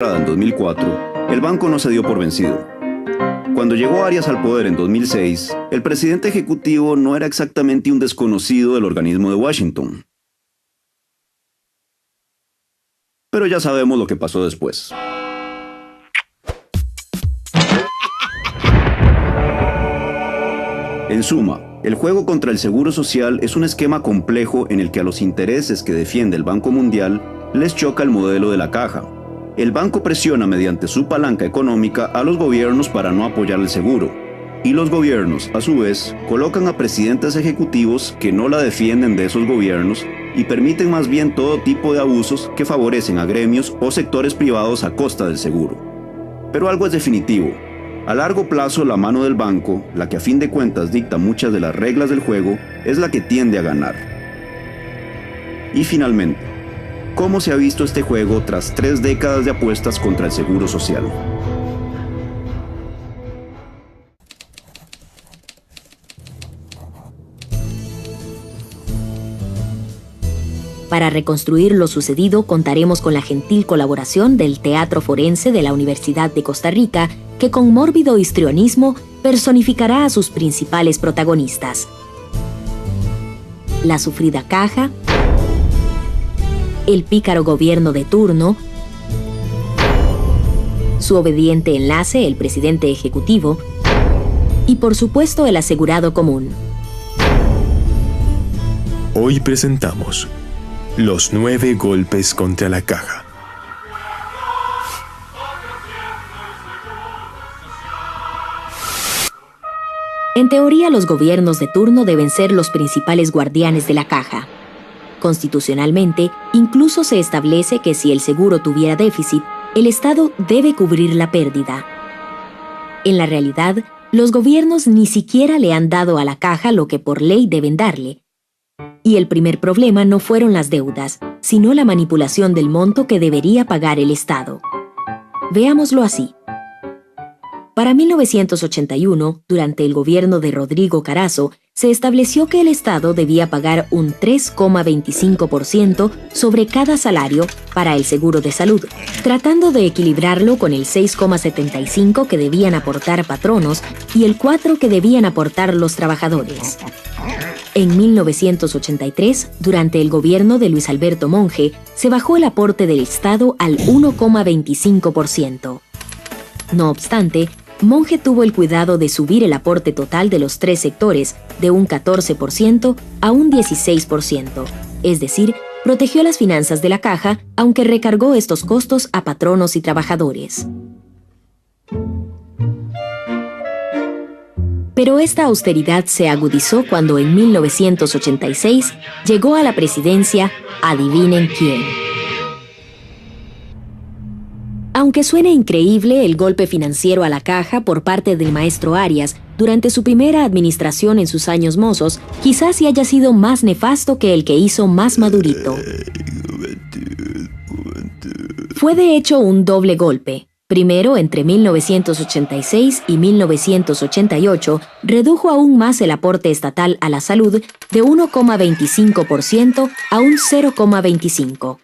En 2004, el banco no se dio por vencido. Cuando llegó Arias al poder en 2006, el presidente ejecutivo no era exactamente un desconocido del organismo de Washington. Pero ya sabemos lo que pasó después. En suma, el juego contra el Seguro Social es un esquema complejo en el que a los intereses que defiende el Banco Mundial les choca el modelo de la caja. El banco presiona mediante su palanca económica a los gobiernos para no apoyar el seguro, y los gobiernos, a su vez, colocan a presidentes ejecutivos que no la defienden de esos gobiernos y permiten más bien todo tipo de abusos que favorecen a gremios o sectores privados a costa del seguro. Pero algo es definitivo. A largo plazo, la mano del banco, la que a fin de cuentas dicta muchas de las reglas del juego, es la que tiende a ganar. Y finalmente, ¿cómo se ha visto este juego tras 3 décadas de apuestas contra el Seguro Social? Para reconstruir lo sucedido, contaremos con la gentil colaboración del Teatro Forense de la Universidad de Costa Rica, que con mórbido histrionismo personificará a sus principales protagonistas: la sufrida caja, el pícaro gobierno de turno, su obediente enlace, el presidente ejecutivo, y por supuesto el asegurado común. Hoy presentamos los 9 golpes contra la caja. En teoría, los gobiernos de turno deben ser los principales guardianes de la caja. Constitucionalmente, incluso se establece que si el seguro tuviera déficit, el Estado debe cubrir la pérdida. En la realidad, los gobiernos ni siquiera le han dado a la caja lo que por ley deben darle. Y el primer problema no fueron las deudas, sino la manipulación del monto que debería pagar el Estado. Veámoslo así. Para 1981, durante el gobierno de Rodrigo Carazo, se estableció que el Estado debía pagar un 3,25% sobre cada salario para el seguro de salud, tratando de equilibrarlo con el 6,75% que debían aportar patronos y el 4% que debían aportar los trabajadores. En 1983, durante el gobierno de Luis Alberto Monge, se bajó el aporte del Estado al 1,25%. No obstante, Monge tuvo el cuidado de subir el aporte total de los 3 sectores de un 14% a un 16%, es decir, protegió las finanzas de la caja, aunque recargó estos costos a patronos y trabajadores. Pero esta austeridad se agudizó cuando en 1986 llegó a la presidencia, adivinen quién. Aunque suene increíble el golpe financiero a la caja por parte del maestro Arias durante su primera administración en sus años mozos, quizás sí haya sido más nefasto que el que hizo más Madurito. Fue de hecho un doble golpe. Primero, entre 1986 y 1988, redujo aún más el aporte estatal a la salud de 1,25% a un 0,25%.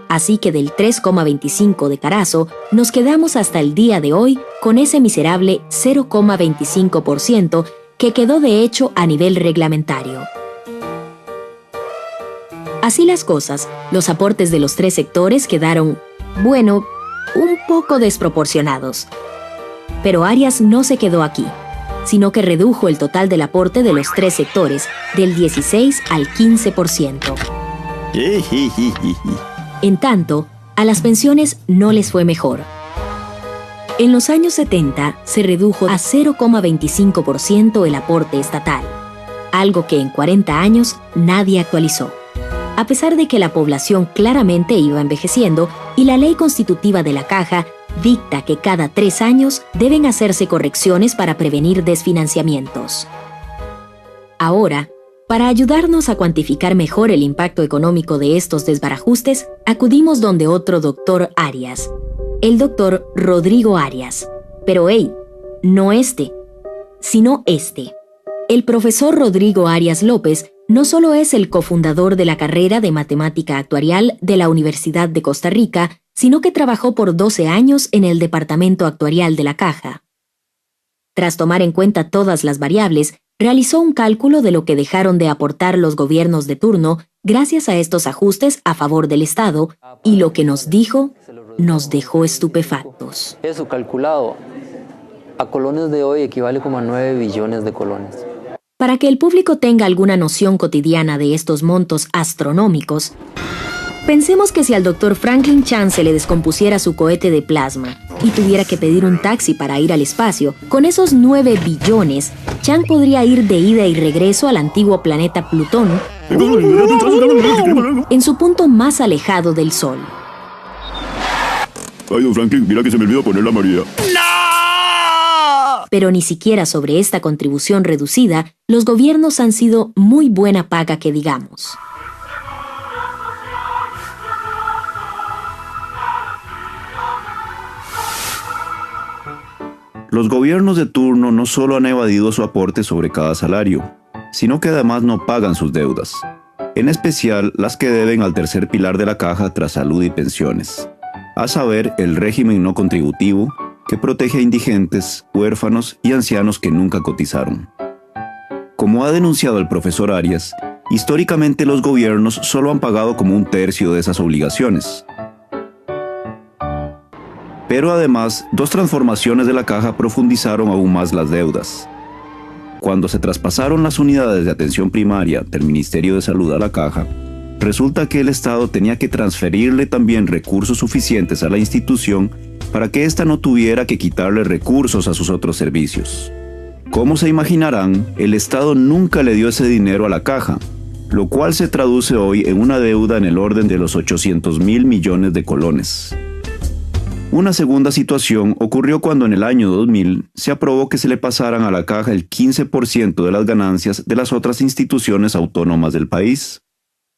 Así que del 3,25% de Carazo, nos quedamos hasta el día de hoy con ese miserable 0,25% que quedó de hecho a nivel reglamentario. Así las cosas, los aportes de los 3 sectores quedaron, bueno, un poco desproporcionados. Pero Arias no se quedó aquí, sino que redujo el total del aporte de los 3 sectores del 16 al 15%. En tanto, a las pensiones no les fue mejor. En los años 70 se redujo a 0,25% el aporte estatal, algo que en 40 años nadie actualizó. A pesar de que la población claramente iba envejeciendo y la ley constitutiva de la caja dicta que cada 3 años deben hacerse correcciones para prevenir desfinanciamientos. Ahora, para ayudarnos a cuantificar mejor el impacto económico de estos desbarajustes, acudimos donde otro doctor Arias, el doctor Rodrigo Arias. Pero no este, sino este. El profesor Rodrigo Arias López no solo es el cofundador de la carrera de Matemática Actuarial de la Universidad de Costa Rica, sino que trabajó por 12 años en el Departamento Actuarial de la Caja. Tras tomar en cuenta todas las variables, realizó un cálculo de lo que dejaron de aportar los gobiernos de turno gracias a estos ajustes a favor del Estado, y lo que nos dijo nos dejó estupefactos. Eso calculado a colones de hoy equivale como a 9 billones de colones. Para que el público tenga alguna noción cotidiana de estos montos astronómicos, pensemos que si al Dr. Franklin Chan se le descompusiera su cohete de plasma y tuviera que pedir un taxi para ir al espacio, con esos 9 billones, Chan podría ir de ida y regreso al antiguo planeta Plutón en su punto más alejado del Sol. Ay, don Franklin, mira que se me olvidó poner la María. Pero ni siquiera sobre esta contribución reducida, los gobiernos han sido muy buena paga que digamos. Los gobiernos de turno no solo han evadido su aporte sobre cada salario, sino que además no pagan sus deudas, en especial las que deben al tercer pilar de la caja tras salud y pensiones, a saber, el régimen no contributivo, que protege a indigentes, huérfanos y ancianos que nunca cotizaron. Como ha denunciado el profesor Arias, históricamente los gobiernos solo han pagado como 1/3 de esas obligaciones. Pero además, 2 transformaciones de la caja profundizaron aún más las deudas. Cuando se traspasaron las unidades de atención primaria del Ministerio de Salud a la caja, resulta que el Estado tenía que transferirle también recursos suficientes a la institución para que ésta no tuviera que quitarle recursos a sus otros servicios. Como se imaginarán, el Estado nunca le dio ese dinero a la caja, lo cual se traduce hoy en una deuda en el orden de los 800.000 millones de colones. Una segunda situación ocurrió cuando en el año 2000 se aprobó que se le pasaran a la caja el 15% de las ganancias de las otras instituciones autónomas del país.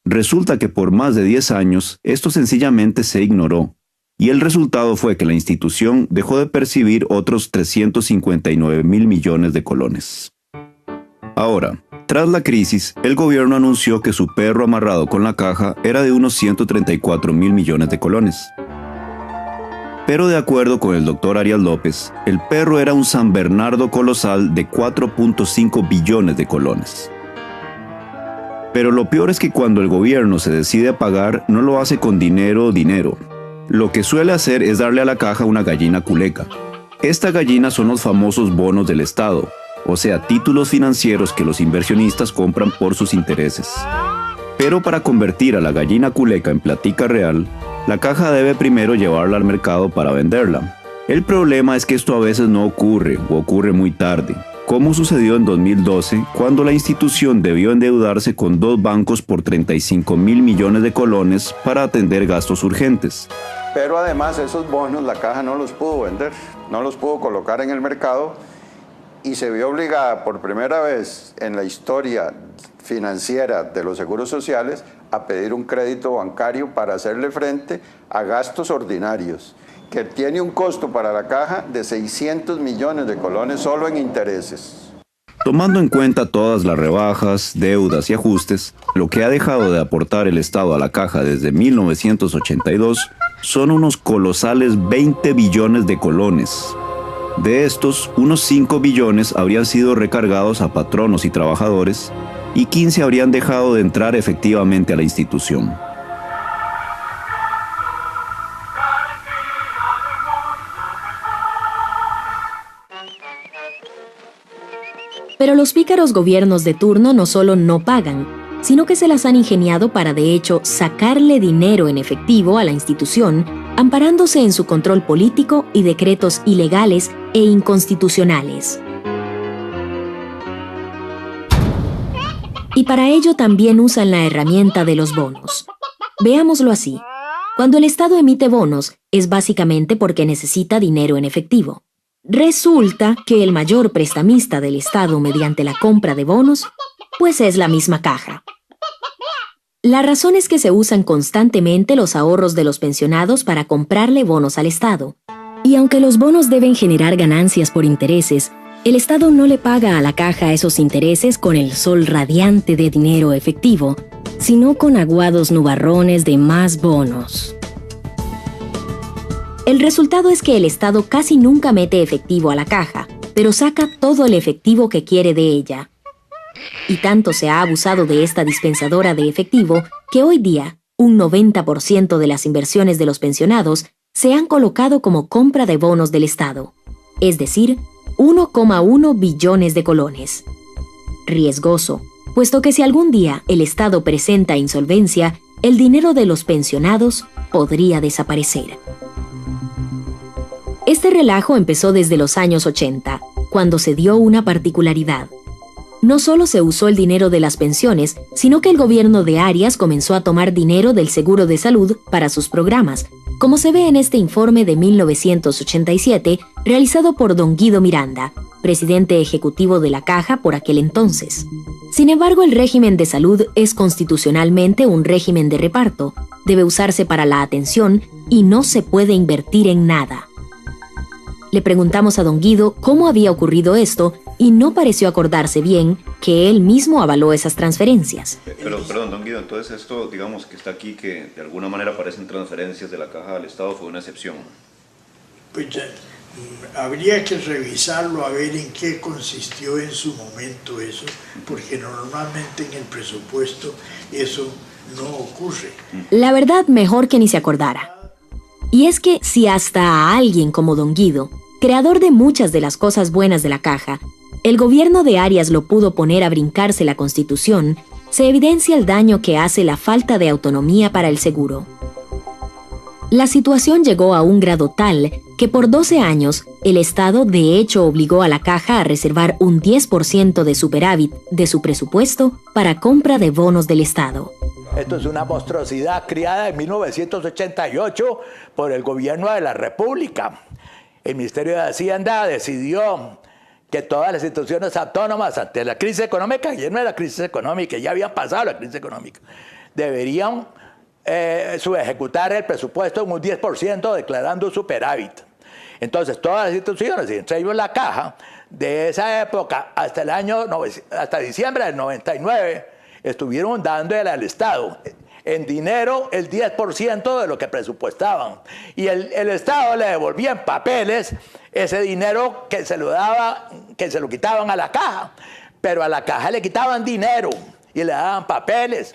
Resulta que por más de 10 años esto sencillamente se ignoró, y el resultado fue que la institución dejó de percibir otros 359.000 millones de colones. Ahora, tras la crisis, el gobierno anunció que su perro amarrado con la caja era de unos 134.000 millones de colones. Pero de acuerdo con el doctor Arias López, el perro era un San Bernardo colosal de 4.5 billones de colones. Pero lo peor es que cuando el gobierno se decide a pagar, no lo hace con dinero. Lo que suele hacer es darle a la caja una gallina culeca. Esta gallina son los famosos bonos del Estado, o sea, títulos financieros que los inversionistas compran por sus intereses. Pero para convertir a la gallina culeca en platica real, la caja debe primero llevarla al mercado para venderla. El problema es que esto a veces no ocurre o ocurre muy tarde, como sucedió en 2012, cuando la institución debió endeudarse con 2 bancos por 35.000 millones de colones para atender gastos urgentes. Pero además esos bonos la caja no los pudo vender, no los pudo colocar en el mercado y se vio obligada por primera vez en la historia financiera de los seguros sociales a pedir un crédito bancario para hacerle frente a gastos ordinarios, que tiene un costo para la caja de 600 millones de colones solo en intereses. Tomando en cuenta todas las rebajas, deudas y ajustes, lo que ha dejado de aportar el Estado a la caja desde 1982 son unos colosales 20 billones de colones. De estos, unos 5 billones habrían sido recargados a patronos y trabajadores y 15 habrían dejado de entrar efectivamente a la institución. Pero los pícaros gobiernos de turno no solo no pagan, sino que se las han ingeniado para de hecho sacarle dinero en efectivo a la institución, amparándose en su control político y decretos ilegales e inconstitucionales. Y para ello también usan la herramienta de los bonos. Veámoslo así. Cuando el Estado emite bonos, es básicamente porque necesita dinero en efectivo. Resulta que el mayor prestamista del Estado mediante la compra de bonos, pues es la misma caja. La razón es que se usan constantemente los ahorros de los pensionados para comprarle bonos al Estado. Y aunque los bonos deben generar ganancias por intereses, El Estado no le paga a la caja esos intereses con el sol radiante de dinero efectivo, sino con aguados nubarrones de más bonos. El resultado es que el Estado casi nunca mete efectivo a la caja, pero saca todo el efectivo que quiere de ella. Y tanto se ha abusado de esta dispensadora de efectivo que hoy día un 90% de las inversiones de los pensionados se han colocado como compra de bonos del Estado, es decir, 1,1 billones de colones. Riesgoso, puesto que si algún día el Estado presenta insolvencia, el dinero de los pensionados podría desaparecer. Este relajo empezó desde los años 80, cuando se dio una particularidad. No solo se usó el dinero de las pensiones, sino que el gobierno de Arias comenzó a tomar dinero del seguro de salud para sus programas, como se ve en este informe de 1987 realizado por don Guido Miranda, presidente ejecutivo de la Caja por aquel entonces. Sin embargo, el régimen de salud es constitucionalmente un régimen de reparto, debe usarse para la atención y no se puede invertir en nada. Le preguntamos a don Guido cómo había ocurrido esto y no pareció acordarse bien que él mismo avaló esas transferencias. Pero, perdón, don Guido, entonces esto, digamos, que está aquí, que de alguna manera aparecen transferencias de la Caja al Estado, fue una excepción. Pues habría que revisarlo a ver en qué consistió en su momento eso, porque normalmente en el presupuesto eso no ocurre. La verdad, mejor que ni se acordara. Y es que si hasta a alguien como don Guido, creador de muchas de las cosas buenas de la Caja, el gobierno de Arias lo pudo poner a brincarse la Constitución, se evidencia el daño que hace la falta de autonomía para el seguro. La situación llegó a un grado tal que por 12 años el Estado de hecho obligó a la Caja a reservar un 10% de superávit de su presupuesto para compra de bonos del Estado. Esto es una monstruosidad creada en 1988 por el gobierno de la República. El Ministerio de Hacienda decidió que todas las instituciones autónomas ante la crisis económica, y no era la crisis económica, ya habían pasado la crisis económica, deberían subejecutar el presupuesto en un 10% declarando superávit. Entonces todas las instituciones, y entre ellos la Caja, de esa época hasta diciembre del 99, estuvieron dándole al Estado en dinero el 10% de lo que presupuestaban. Y el Estado le devolvía en papeles ese dinero que se lo quitaban a la Caja. Pero a la Caja le quitaban dinero y le daban papeles.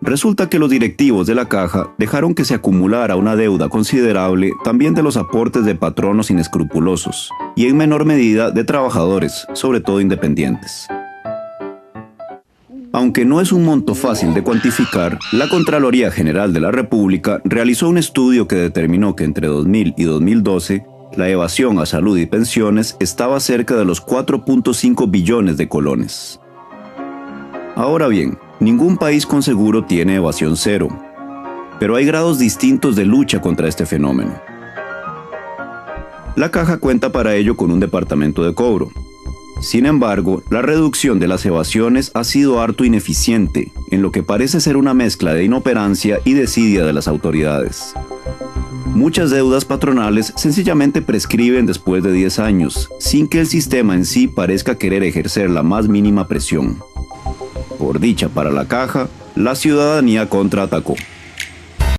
Resulta que los directivos de la Caja dejaron que se acumulara una deuda considerable también de los aportes de patronos inescrupulosos y en menor medida de trabajadores, sobre todo independientes. Aunque no es un monto fácil de cuantificar, la Contraloría General de la República realizó un estudio que determinó que entre 2000 y 2012 la evasión a salud y pensiones estaba cerca de los 4.5 billones de colones. Ahora bien, ningún país con seguro tiene evasión cero, pero hay grados distintos de lucha contra este fenómeno. La Caja cuenta para ello con un departamento de cobro. Sin embargo, la reducción de las evasiones ha sido harto ineficiente, en lo que parece ser una mezcla de inoperancia y desidia de las autoridades. Muchas deudas patronales sencillamente prescriben después de 10 años, sin que el sistema en sí parezca querer ejercer la más mínima presión. Por dicha para la Caja, la ciudadanía contraatacó.